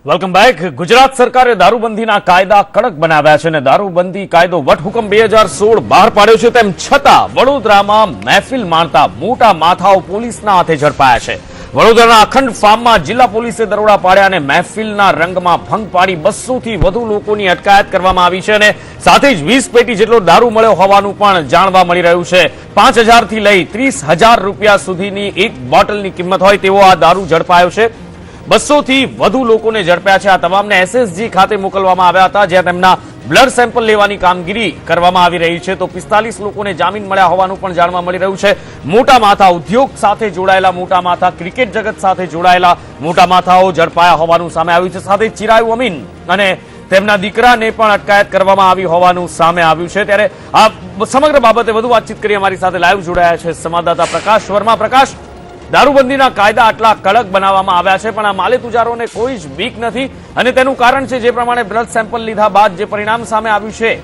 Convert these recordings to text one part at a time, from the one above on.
Welcome back. Gujarat સરકારે દારૂબંધીના કાયદા કડક બનાવ્યા છે અને દારૂબંધી કાયદો વટહુકમ 2016 બહાર પાડ્યો છે। તેમ છતાં વડોદરામાં મહેફિલ માણતા મોટા માથાઓ પોલીસના હાથે ઝડપાયા છે। વડોદરાના અખંડ ફાર્મમાં જિલ્લા પોલીસે દરોડા પાડ્યા અને મહેફિલના રંગમાં ભંગ પાડી 200 થી વધુ લોકોની અટકાયત કરવામાં આવી છે અને સાથે જ 20 પેટી જેટલો દારૂ મળ્યો હોવાનું પણ જાણવા મળી રહ્યું છે। 5000 થી લઈ 30000 રૂપિયા સુધીની એક બોટલની કિંમત હોય તેવો આ દારૂ ઝડપાયો છે। 200 થી વધુ લોકોને ઝડપ્યા છે। આ તમામને એસએસજી ખાતે મોકલવામાં આવ્યા હતા, જ્યાં તેમના બ્લડ સેમ્પલ લેવાની કામગીરી કરવામાં આવી રહી છે। તો 45 લોકોને જામીન મળ્યા હોવાનું પણ જાણવા મળી રહ્યું છે। મોટા માથા, ઉદ્યોગ સાથે જોડાયેલા મોટા માથા, ક્રિકેટ જગત સાથે જોડાયેલા મોટા માથાઓ ઝડપાયા હોવાનું સામે આવ્યું છે। સાથે ચિરાયુ અમીન અને તેમના દીકરાને પણ અટકાયત કરવામાં આવી હોવાનું સામે આવ્યું છે। ત્યારે આ સમગ્ર બાબતે વધુ વાતચીત કરી અમારી સાથે લાઈવ જોડાયા છે સંવાદદાતા પ્રકાશ વર્મા। પ્રકાશ, દારૂબંધીના કાયદા આટલા કડક બનાવવામાં આવ્યા છે, પણ આ માલેતુજારોને કોઈ જ બીક નથી અને તેનું કારણ છે જે પ્રમાણે બ્લડ સેમ્પલ લીધા બાદ જે પરિણામ સામે આવ્યું છે।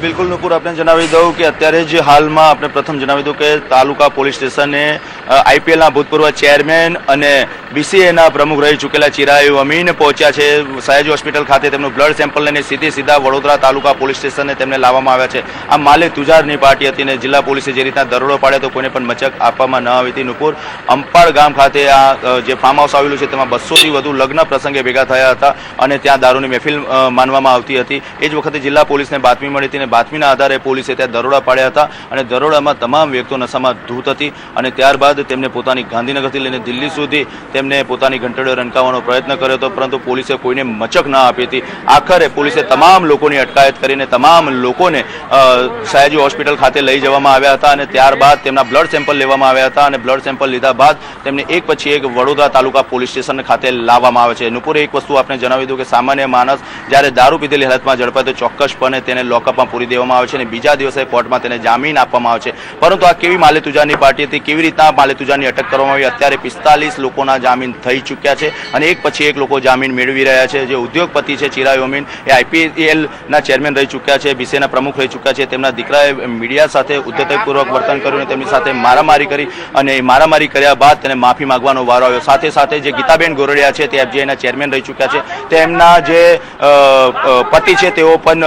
બિલકુલ નુપુર, આપણે જણાવી દઉં કે અત્યારે જ હાલમાં આપણે પ્રથમ જણાવી દઉં કે તાલુકા પોલીસ સ્ટેશને આઈપીએલના ભૂતપૂર્વ ચેરમેન અને બીસીએના પ્રમુખ રહી ચૂકેલા ચિરાયુ અમીન પહોંચ્યા છે। સયાજી હોસ્પિટલ ખાતે તેમનું બ્લડ સેમ્પલ લઈને સીધા વડોદરા તાલુકા પોલીસ સ્ટેશને તેમને લાવવામાં આવ્યા છે। આ માલે તુજારની પાર્ટી હતી અને જિલ્લા પોલીસે જે રીતના દરોડો પાડ્યો તો કોઈને પણ મચક આપવામાં ન આવી હતી। નુપુર, અંપાડ ગામ ખાતે આ જે ફાર્મ હાઉસ આવેલું છે તેમાં 200 થી વધુ લગ્ન પ્રસંગે ભેગા થયા હતા અને ત્યાં દારૂની મહેફિલ માનવામાં આવતી હતી। એ જ વખતે જિલ્લા પોલીસને બાતમી મળી હતી અને બાતમીના આધારે પોલીસે ત્યાં દરોડા પાડ્યા હતા અને દરોડામાં તમામ વ્યક્તિઓ નશામાં ધૂત હતી અને ત્યારબાદ તેમને પોતાની ગાંધીનગરથી લઈને દિલ્હી સુધી તેમને પોતાની ઘંટડીઓ રંકાવવાનો પ્રયત્ન કર્યો હતો, પરંતુ પોલીસે કોઈને મચક ના આપી હતી। આખરે પોલીસે તમામ લોકોની અટકાયત કરીને તમામ લોકોને સયાજી હોસ્પિટલ ખાતે લઈ જવામાં આવ્યા હતા અને ત્યારબાદ તેમના બ્લડ સેમ્પલ લેવામાં આવ્યા હતા અને બ્લડ સેમ્પલ લીધા બાદ તેમને એક પછી એક વડોદરા તાલુકા પોલીસ સ્ટેશન ખાતે લાવવામાં આવે છે। નુપુર, એક વસ્તુ આપણે જણાવી દઉં કે સામાન્ય માણસ જ્યારે દારૂ પીધેલી હાલતમાં ઝડપાય તો ચોક્કસપણે તેને લોકઅપમાં પૂરી દેવામાં આવે છે અને બીજા દિવસે કોર્ટમાં તેને જામીન આપવામાં આવે છે, પરંતુ આ કેવી માલેતુજારની પાર્ટી હતી, કેવી રીતના માલેતુજારની અટક કરવામાં આવી। અત્યારે 45 લોકોના જામીન થઈ ચૂક્યા છે અને એક પછી એક લોકો જામીન મેળવી રહ્યા છે। જે ઉદ્યોગપતિ છે ચિરાયુ અમીન, એ આઈપીએલના ચેરમેન રહી ચૂક્યા છે, બીસીએના પ્રમુખ રહી ચૂક્યા છે। તેમના દીકરાએ મીડિયા સાથે ઉદ્ધતપૂર્વક વર્તન કર્યું અને તેમની સાથે મારામારી કરી અને મારામારી કર્યા બાદ તેને માફી માંગવાનો વારો આવ્યો। સાથે સાથે જે ગીતાબેન ગોરડિયા છે તે એફજીઆઈના ચેરમેન રહી ચૂક્યા છે, તેમના જે પતિ છે તેઓ પણ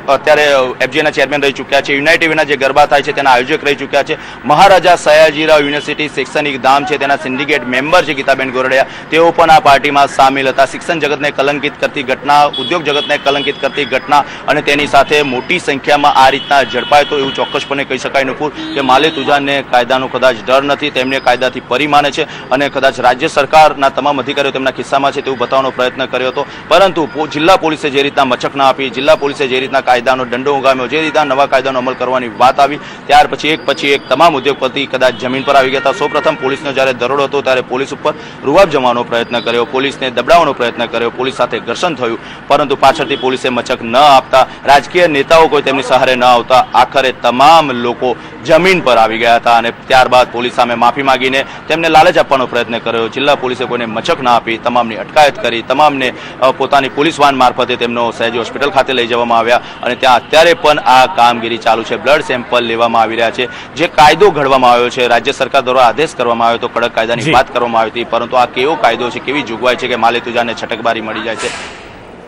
અત્યારે એફજીઆઈના ચેરમેન રહી ચૂક્યા છે। યુનાઇટેડના જે ગરબા થાય છે તેના આયોજક રહી ચૂક્યા છે। મહારાજા સયાજીરાવ યુનિવર્સિટી શૈક્ષણિક ધામ છે તેના સિન્ડિકેટ મેમ્બર છે ગીતાબેન ગોરડિયા, તેઓ પણ આ પાર્ટીમાં સામેલ હતા। શિક્ષણ જગતને કલંકિત કરતી ઘટના, ઉદ્યોગ જગતને કલંકિત કરતી ઘટના અને તેની સાથે મોટી સંખ્યામાં આ રીતના ઝડપાય તો એવું ચોક્કસપણે કહી શકાય નુપુર કે માલેતુજાને કાયદાનો કદાચ ડર નથી, તેમને કાયદાથી પરિમાને છે અને કદાચ રાજ્ય સરકારના તમામ અધિકારીઓ તેમના ખિસ્સામાં છે તેવું બતાવવાનો પ્રયત્ન કર્યો હતો, પરંતુ જિલ્લા પોલીસે જે રીતના મચક ના આપી, જિલ્લા પોલીસે જે રીતના કાયદાનો દંડો ઉગામ્યો, જે રીતના નવા કાયદાનો અમલ કરવાની વાત આવી, ત્યાર પછી એક તમામ ઉદ્યોગપતિ કદાચ જમીન પર આવી ગયા હતા। સૌપ્રથમ પોલીસનો જ્યારે દરોડો હતો ત્યારે પોલીસ ઉપર રૂવાબ જમાવવાનો પ્રયત્ન કર્યો, પોલીસને દબાવવાનો પ્રયત્ન કર્યો, પોલીસ સાથે ઘર્ષણ થયું, પરંતુ પાછળથી પોલીસે મચક ન આપતા, રાજકીય નેતાઓ કોઈ તેમની સહારે ન આવતા આખરે તમામ લોકો જમીન પર આવી ગયા હતા અને ત્યારબાદ પોલીસ સામે માફી માંગીને તેમને લાલચ આપવાનો પ્રયત્ન કર્યો। જિલ્લા પોલીસે કોઈને મચક ના આપી, તમામની અટકાયત કરી, તમામને પોતાની પોલીસ વાન મારફતે તેમનો સયાજી હોસ્પિટલ ખાતે લઈ જવામાં આવ્યા અને ત્યાં અત્યારે પણ આ કામગીરી ચાલુ છે। બ્લડ સેમ્પલ લેવામાં આવી રહ્યા છે। જે કાયદો ઘડવામાં આવ્યો છે, રાજ્ય સરકાર દ્વારા આદેશ કરવામાં આવ્યો તો કડક કાયદાની વાત કરવામાં આવી હતી, પરંતુ આ કેવો કાયદો છે, કેવી જોગવાઈ છે કે માલેતુજાને છટકબારી મળી જાય છે।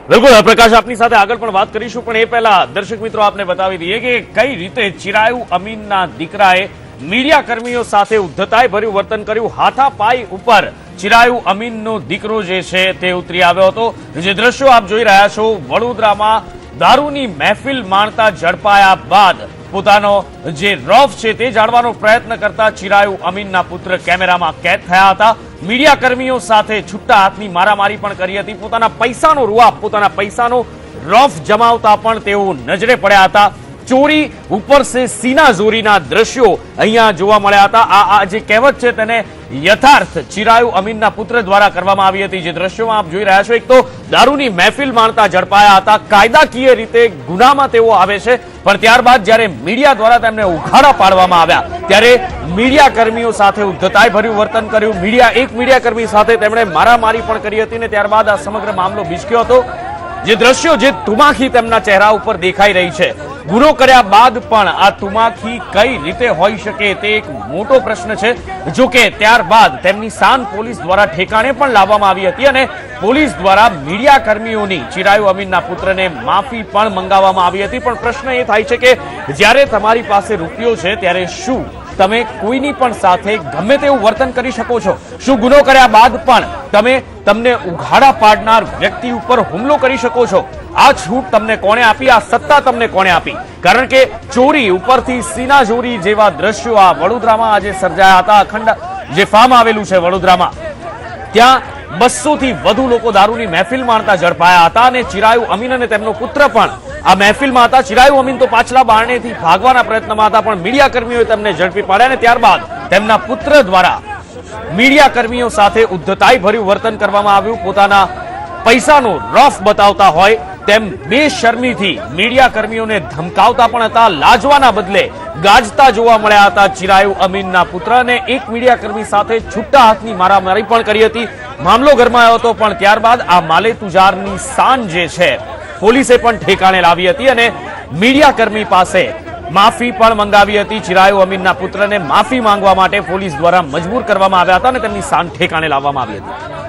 બિલકુલ પ્રકાશ, આપની સાથે આગળ પણ વાત કરીશું, પણ એ પહેલા દર્શક મિત્રો આપને બતાવી દઈએ કે કઈ રીતે ચિરાયુ અમીનના દીકરાએ મીડિયા કર્મીઓ સાથે ઉદ્ધતાઈ ભર્યું વર્તન કર્યું। હાથાપાઈ ઉપર ચિરાયુ અમીનનો દીકરો જે છે તે ઉતરી આવ્યો હતો। જે દ્રશ્યો આપ જોઈ રહ્યા છો, વડોદરામાં દારૂની મહેફિલ માણતા ઝડપાયા બાદ પોતાનો જે રોફ છે તે જાણવાનો પ્રયત્ન કરતા ચિરાયુ અમીનના પુત્ર કેમેરામાં કેદ થયા હતા। મીડિયા કર્મીઓ સાથે છૂટા હાથની મારામારી પણ કરી હતી। પોતાના પૈસાનો રૂઆબ, પોતાના પૈસાનો રોફ જમાવતા પણ તેઓ નજરે પડ્યા હતા। ચોરી ઉપર સે સીના જોરીના દ્રશ્યો અહીંયા જોવા મળ્યા હતા. આ જે કહેવત છે તેને યથાર્થ ચિરાયુ અમીનના પુત્ર દ્વારા કરવામાં આવી હતી. જે દ્રશ્યોમાં આપ જોઈ રહ્યા છો, એક તો દારૂની મહેફિલ માણતા ઝડપાયા હતા. કાયદાકીય રીતે ગુનામાં તેઓ આવે છે, પણ ત્યારબાદ જ્યારે મીડિયા દ્વારા તેમને ઉઘાડા પાડવામાં આવ્યા ત્યારે મીડિયા કર્મીઓ સાથે ઉદ્ધતાઈ ભર્યું વર્તન કર્યું. એક મીડિયા કર્મી સાથે તેમણે મારામારી પણ કરી હતી ને ત્યારબાદ આ સમગ્ર મામલો ભીસક્યો હતો. જે દ્રશ્યો, જે તુમાખી તેમના ચહેરા ઉપર દેખાઈ રહી છે, ગુનો કર્યા બાદ પણ આ તુમાખી કઈ રીતે હોઈ શકે તે એક મોટો પ્રશ્ન છે. જો કે ત્યારબાદ તેમની શાન પોલીસ દ્વારા ઠેકાણે પણ લાવવામાં આવી હતી અને પોલીસ દ્વારા મીડિયા કર્મીઓની ચિરાયુ અમીનના પુત્રને માફી પણ મંગાવવામાં આવી હતી. પણ પ્રશ્ન એ થાય છે કે જ્યારે તમારી પાસે રૂપિયો છે ત્યારે શું તમે કોઈની પણ સાથે ગમે તેવું વર્તન કરી શકો છો? શું ગુનો કર્યા બાદ પણ તમને ઉઘાડા પાડનાર વ્યક્તિ ઉપર હુમલો કરી શકો છો? આ છૂટ તમને કોણે આપી? આ સત્તા તમને કોણે આપી? કારણ કે ચોરી ઉપરથી સીના ચોરી જેવા દ્રશ્યો આ વડોદરામાં આજે સર્જાયા હતા. અખંડ જે ફાર્મ આવેલું છે વડોદરામાં, ત્યાં 200 થી વધુ લોકો દારૂની મહેફિલ માણતા ઝડપાયા હતા અને ચિરાયુ અમીન અને તેમનો પુત્ર પણ આ મહેફિલમાં હતા. ચિરાયુ અમીન તો પાછલા બારણેથી ભાગવાના પ્રયત્નમાં હતા, પણ મીડિયા કર્મીઓએ તેમને ઝડપી પાડ્યા અને ત્યારબાદ તેમના પુત્ર દ્વારા મીડિયા કર્મીઓ સાથે ઉદ્ધતાઈ ભર્યું વર્તન કરવામાં આવ્યું. પોતાના પૈસાનો રફ બતાવતા હોય તેમ બેશરમીથી મીડિયા કર્મીઓને ધમકાવતા પણ હતા. લાજવાના બદલે ગાજતા જોવા મળ્યા હતા ચિરાયુ અમીનના પુત્ર, અને એક મીડિયા કર્મી સાથે છૂટા હાથની મારામારી પણ કરી હતી. મામલો ગરમાયો હતો, પણ ત્યારબાદ આ માલે તુજારની શાન જે છે પોલીસે પણ ઠેકાણે લાવી હતી અને મીડિયા કર્મી પાસે માફી પણ મંગાવી હતી. ચિરાયુ અમીનના પુત્રને માફી માંગવા માટે પોલીસ દ્વારા મજબૂર કરવામાં આવ્યા હતા અને તેમની શાન ઠેકાણે લાવવામાં આવી હતી.